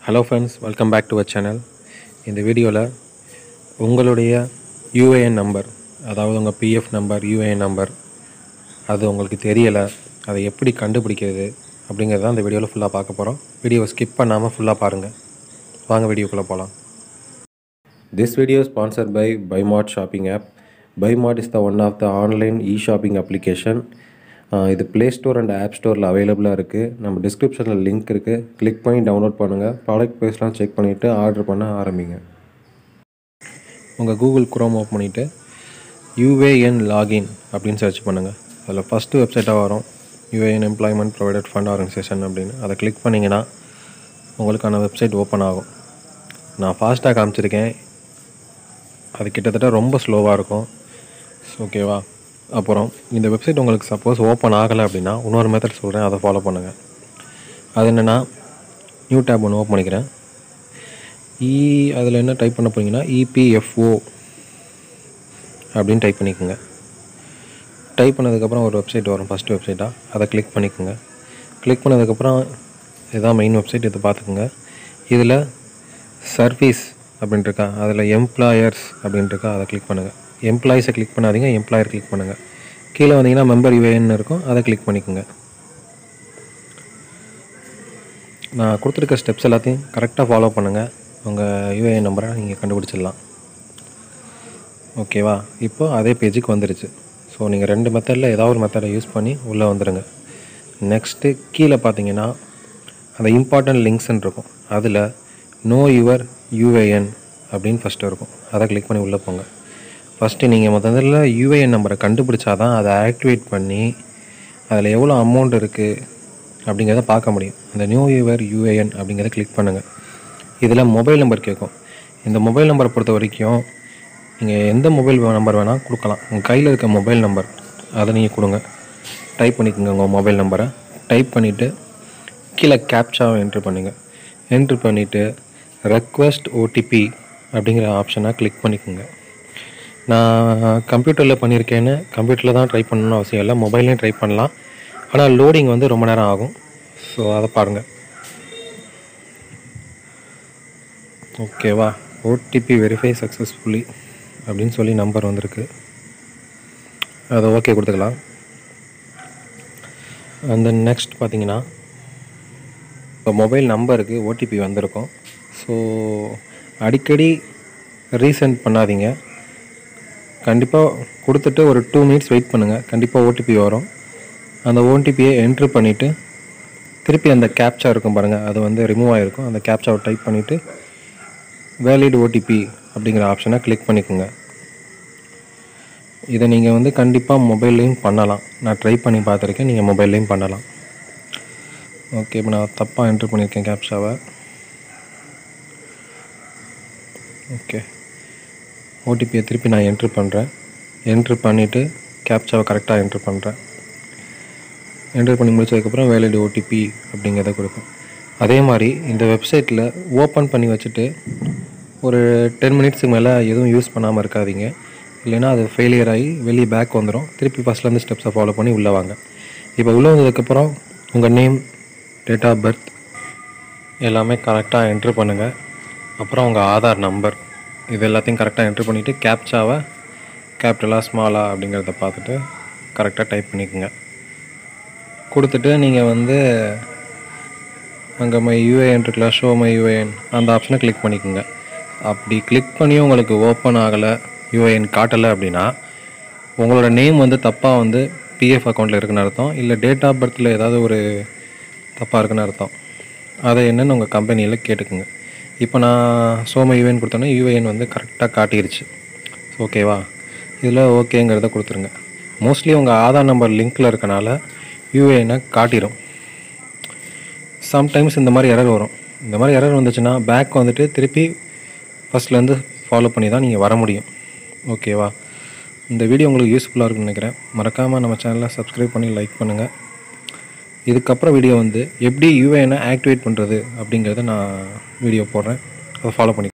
Hello friends, welcome back to our channel. இந்த வீடியோவில் உங்களுடைய UAN நம்பர், அதாவது உங்கள் PF நம்பர், UAN நம்பர் அது உங்களுக்கு தெரியலை, அதை எப்படி கண்டுபிடிக்கிறது அப்படிங்கிறத அந்த வீடியோவில் ஃபுல்லாக பார்க்க போகிறோம். வீடியோவை ஸ்கிப் பண்ணாமல் ஃபுல்லாக பாருங்கள். வாங்க வீடியோக்குள்ளே போகலாம். This video is sponsored by BuyMart shopping app. BuyMart is the one of the online e-shopping application. இது ப்ளே ஸ்டோர் அண்ட் ஆப் ஸ்டோரில் அவைலபிளாக இருக்குது. நம்ம டிஸ்கிரிப்ஷனில் லிங்க் இருக்குது, கிளிக் பண்ணி டவுன்லோட் பண்ணுங்கள். ப்ராடக்ட் ப்ரைஸ்லாம் செக் பண்ணிவிட்டு ஆர்டர் பண்ண ஆரம்பிங்க. உங்கள் கூகுள் குரோம் ஓப்பன் பண்ணிவிட்டு UAN லாகின் அப்படின்னு சர்ச் பண்ணுங்கள். அதில் ஃபஸ்ட்டு வெப்சைட்டாக வரும் UAN employment provided fund organisation அப்படின்னு. அதை கிளிக் பண்ணிங்கன்னா உங்களுக்கான வெப்சைட் ஓப்பன் ஆகும். நான் ஃபாஸ்ட்டாக காமிச்சிருக்கேன், அது கிட்டத்தட்ட ரொம்ப ஸ்லோவாக இருக்கும். ஓகேவா? அப்புறம் இந்த வெப்சைட் உங்களுக்கு சப்போஸ் ஓப்பன் ஆகலை அப்படின்னா இன்னொரு மெத்தட் சொல்கிறேன், அதை ஃபாலோ பண்ணுங்கள். அது என்னென்னா, நியூ டேப் ஒன்று ஓப்பன் பண்ணிக்கிறேன். அதில் என்ன டைப் பண்ண போகிறீங்கன்னா EPFO அப்படின்னு டைப் பண்ணிக்கோங்க. டைப் பண்ணதுக்கப்புறம் ஒரு வெப்சைட் வரும், ஃபஸ்ட்டு வெப்சைட்டாக. அதை கிளிக் பண்ணிக்கோங்க. கிளிக் பண்ணதுக்கப்புறம் இதுதான் மெயின் வெப்சைட், இதை பார்த்துக்குங்க. இதில் சர்வீஸ் அப்படின்ட்டுருக்கா, அதில் எம்ப்ளாயர்ஸ் அப்படின்ட்டுருக்கா, அதை கிளிக் பண்ணுங்கள். எம்ப்ளாயிஸை கிளிக் பண்ணாதீங்க, எம்ப்ளாயர் கிளிக் பண்ணுங்கள். கீழே வந்தீங்கன்னா மெம்பர் UAN இருக்கும், அதை கிளிக் பண்ணிக்கோங்க. நான் கொடுத்துருக்க ஸ்டெப்ஸ் எல்லாத்தையும் கரெக்டாக ஃபாலோ பண்ணுங்கள். உங்கள் UAN நம்பரை நீங்கள் கண்டுபிடிச்சிடலாம். ஓகேவா? இப்போ அதே பேஜுக்கு வந்துடுச்சு. ஸோ நீங்கள் ரெண்டு மெத்தடில் ஏதாவது ஒரு மெத்தடை யூஸ் பண்ணி உள்ளே வந்துடுங்க. நெக்ஸ்ட்டு கீழே பார்த்தீங்கன்னா அந்த இம்பார்ட்டன்ட் லிங்க்ஸ்ன்னு இருக்கும், அதில் நோ யுவர் UAN அப்படின்னு ஃபஸ்ட்டு இருக்கும். அதை கிளிக் பண்ணி உள்ளே போங்க. ஃபஸ்ட்டு நீங்கள் முதல்ல UAN நம்பரை கண்டுபிடிச்சா தான் அதை ஆக்டிவேட் பண்ணி அதில் எவ்வளோ அமௌண்ட் இருக்குது அப்படிங்கிறத பார்க்க முடியும். அந்த நியூ யுவர் UAN அப்படிங்கிறத கிளிக் பண்ணுங்கள். இதில் மொபைல் நம்பர் கேட்கும். இந்த மொபைல் நம்பரை பொறுத்த வரைக்கும் நீங்கள் எந்த மொபைல் நம்பர் வேணால் கொடுக்கலாம். உங்கள் கையில் இருக்க மொபைல் நம்பர் அதை நீங்கள் கொடுங்க. டைப் பண்ணிக்கோங்க உங்கள் மொபைல் நம்பரை. டைப் பண்ணிவிட்டு கீழே கேப்சாவை என்ட்ரு பண்ணுங்கள். என்ட்ரு பண்ணிவிட்டு ரெக்வெஸ்ட் OTP அப்படிங்கிற ஆப்ஷனை கிளிக் பண்ணிக்கோங்க. நான் கம்ப்யூட்டரில் பண்ணியிருக்கேன்னு கம்ப்யூட்டரில் தான் ட்ரை பண்ணணும்னு அவசியம் இல்லை, மொபைல்லையும் ட்ரை பண்ணலாம். ஆனால் லோடிங் வந்து ரொம்ப நேரம் ஆகும். ஸோ அதை பாருங்கள். ஓகேவா? OTP வெரிஃபை சக்ஸஸ்ஃபுல்லி அப்படின்னு சொல்லி நம்பர் வந்திருக்கு. அதை ஓகே கொடுத்துக்கலாம். அந்த நெக்ஸ்ட் பார்த்தீங்கன்னா இப்போ மொபைல் நம்பருக்கு OTP வந்திருக்கும். ஸோ அடிக்கடி ரீசெண்ட் பண்ணாதீங்க. கண்டிப்பாக கொடுத்துட்டு ஒரு 2 மினிட்ஸ் வெயிட் பண்ணுங்கள், கண்டிப்பாக OTP வரும். அந்த OTPயை என்ட்ரு பண்ணிவிட்டு திருப்பி அந்த கேப்சா இருக்கும் பாருங்கள், அது வந்து ரிமூவ் ஆகிருக்கும். அந்த கேப்சாவை டைப் பண்ணிவிட்டு வேலிட் OTP அப்படிங்கிற ஆப்ஷனை கிளிக் பண்ணிக்கோங்க. இதை நீங்கள் வந்து கண்டிப்பாக மொபைல்லையும் பண்ணலாம். நான் ட்ரை பண்ணி பார்த்துருக்கேன், நீங்கள் மொபைல்லையும் பண்ணலாம். ஓகே, இப்போ நான் தப்பாக என்ட்ரு பண்ணியிருக்கேன் கேப்சாவை. ஓகே, OTPயை திருப்பி நான் என்ட்ரு பண்ணுறேன். என்ட்ரு பண்ணிவிட்டு கேப்சாவை கரெக்டாக என்ட்ரு பண்ணுறேன். என்ட்ரு பண்ணி முடிச்சதுக்கப்புறம் வேலிட் OTP அப்படிங்கிறத கொடுக்கும். அதே மாதிரி இந்த வெப்சைட்டில் ஓப்பன் பண்ணி வச்சுட்டு ஒரு 10 மினிட்ஸுக்கு மேலே எதுவும் யூஸ் பண்ணாமல் இருக்காதீங்க. இல்லைன்னா அது ஃபெயிலியர் ஆகி வெளியே பேக் வந்துடும். திருப்பி ஃபஸ்ட்லேருந்து ஸ்டெப்ஸை ஃபாலோ பண்ணி உள்ளே வாங்க. இப்போ உள்ளே வந்ததுக்கப்புறம் உங்கள் நேம், டேட் ஆஃப் பர்த் எல்லாமே கரெக்டாக என்ட்ரு பண்ணுங்கள். அப்புறம் உங்கள் ஆதார் நம்பர் இது எல்லாத்தையும் கரெக்டாக என்ட்ரு பண்ணிவிட்டு கேப்சாவை கேபிட்டலாக ஸ்மாலா அப்படிங்கிறத பார்த்துட்டு கரெக்டாக டைப் பண்ணிக்கோங்க. கொடுத்துட்டு நீங்கள் வந்து அங்கே மை UAN இருக்குல்ல, ஷோ மை UAN, அந்த ஆப்ஷனை கிளிக் பண்ணிக்கோங்க. அப்படி கிளிக் பண்ணி உங்களுக்கு ஓப்பன் ஆகலை, UAN காட்டலை அப்படின்னா உங்களோட நேம் வந்து தப்பாக வந்து PF அக்கௌண்ட்டில் இருக்குன்னு அர்த்தம். இல்லை டேட் ஆஃப் பர்த்தில் ஏதாவது ஒரு தப்பாக இருக்குன்னு அர்த்தம். அதை என்னென்னு உங்கள் கம்பெனியில் கேட்டுக்குங்க. இப்போ நான் ஷோ மை UAN கொடுத்தோன்னே UAN வந்து கரெக்டாக காட்டிடுச்சு. ஓகேவா? இதில் ஓகேங்கிறத கொடுத்துருங்க. மோஸ்ட்லி உங்கள் ஆதார் நம்பர் லிங்க்கில் இருக்கனால UAN காட்டிடும். சம்டைம்ஸ் இந்த மாதிரி எரர் வரும். இந்த மாதிரி எரர் வந்துச்சுன்னா பேக் வந்துட்டு திருப்பி ஃபஸ்ட்லேருந்து ஃபாலோ பண்ணி தான் நீங்கள் வர முடியும். ஓகேவா? இந்த வீடியோ உங்களுக்கு யூஸ்ஃபுல்லாக இருக்குன்னு நினைக்கிறேன். மறக்காமல் நம்ம சேனலை சப்ஸ்கிரைப் பண்ணி லைக் பண்ணுங்கள். இதுக்கப்புறம் வீடியோ வந்து எப்படி UAN ஆக்டிவேட் பண்ணுறது அப்படிங்கிறத நான் வீடியோ போடுறேன், அதை ஃபாலோ பண்ணி